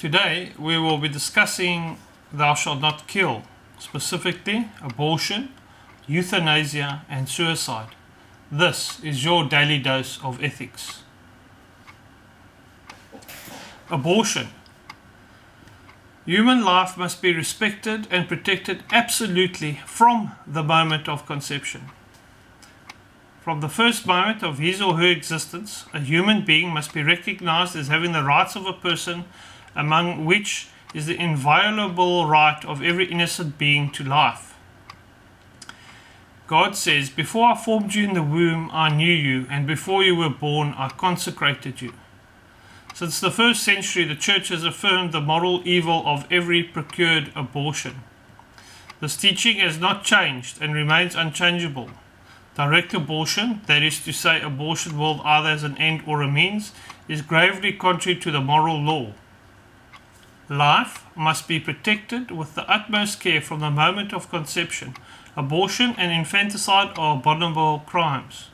Today we will be discussing Thou Shalt Not Kill, specifically abortion, euthanasia and suicide. This is your daily dose of ethics. Abortion. Human life must be respected and protected absolutely from the moment of conception. From the first moment of his or her existence, a human being must be recognized as having the rights of a person, among which is the inviolable right of every innocent being to life. God says, "Before I formed you in the womb, I knew you, and before you were born, I consecrated you." Since the first century, the Church has affirmed the moral evil of every procured abortion. This teaching has not changed and remains unchangeable. Direct abortion, that is to say abortion willed either as an end or a means, is gravely contrary to the moral law. Life must be protected with the utmost care from the moment of conception. Abortion and infanticide are abominable crimes.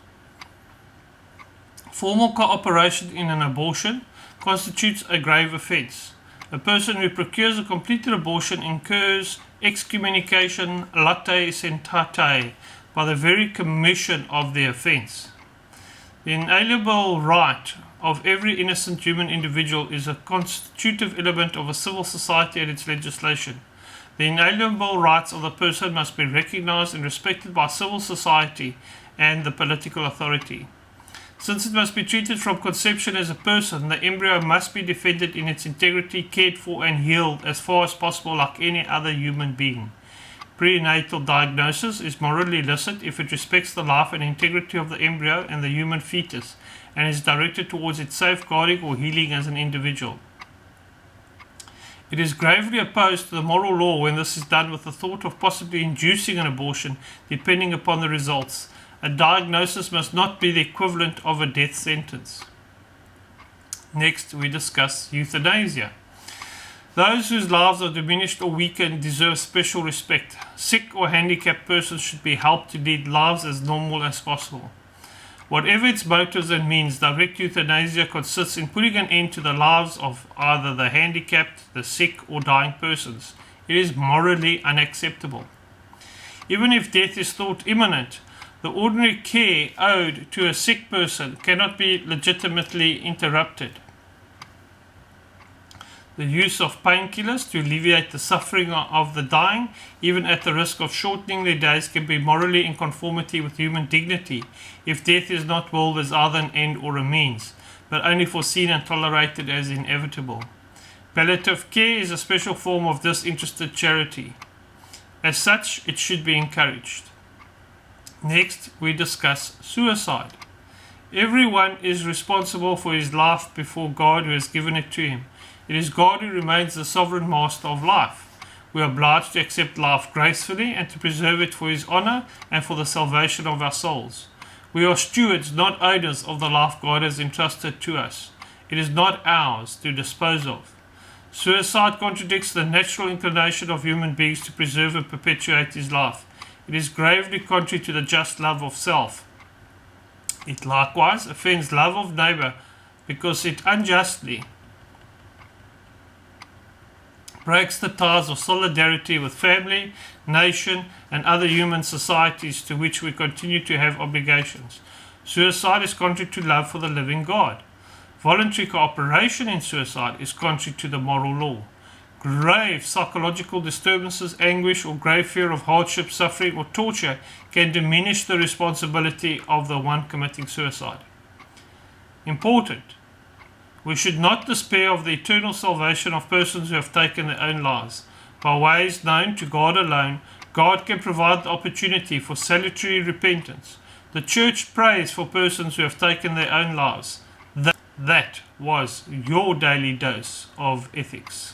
Formal cooperation in an abortion constitutes a grave offence. A person who procures a completed abortion incurs excommunication latae sentate by the very commission of the offence. The inalienable right of every innocent human individual is a constitutive element of a civil society and its legislation. The inalienable rights of the person must be recognized and respected by civil society and the political authority. Since it must be treated from conception as a person, the embryo must be defended in its integrity, cared for and healed as far as possible like any other human being. Prenatal diagnosis is morally illicit if it respects the life and integrity of the embryo and the human fetus and is directed towards its safeguarding or healing as an individual. It is gravely opposed to the moral law when this is done with the thought of possibly inducing an abortion depending upon the results. A diagnosis must not be the equivalent of a death sentence. Next, we discuss euthanasia. Those whose lives are diminished or weakened deserve special respect. Sick or handicapped persons should be helped to lead lives as normal as possible. Whatever its motives and means, direct euthanasia consists in putting an end to the lives of either the handicapped, the sick, or dying persons. It is morally unacceptable. Even if death is thought imminent, the ordinary care owed to a sick person cannot be legitimately interrupted. The use of painkillers to alleviate the suffering of the dying, even at the risk of shortening their days, can be morally in conformity with human dignity if death is not willed as either an end or a means, but only foreseen and tolerated as inevitable. Palliative care is a special form of disinterested charity. As such, it should be encouraged. Next, we discuss suicide. Everyone is responsible for his life before God who has given it to him. It is God who remains the sovereign master of life. We are obliged to accept life gracefully and to preserve it for his honor and for the salvation of our souls. We are stewards, not owners, of the life God has entrusted to us. It is not ours to dispose of. Suicide contradicts the natural inclination of human beings to preserve and perpetuate his life. It is gravely contrary to the just love of self. It likewise offends love of neighbor because it unjustly breaks the ties of solidarity with family, nation, and other human societies to which we continue to have obligations. Suicide is contrary to love for the living God. Voluntary cooperation in suicide is contrary to the moral law. Grave psychological disturbances, anguish, or grave fear of hardship, suffering, or torture can diminish the responsibility of the one committing suicide. Important. We should not despair of the eternal salvation of persons who have taken their own lives. By ways known to God alone, God can provide the opportunity for salutary repentance. The Church prays for persons who have taken their own lives. That was your daily dose of ethics.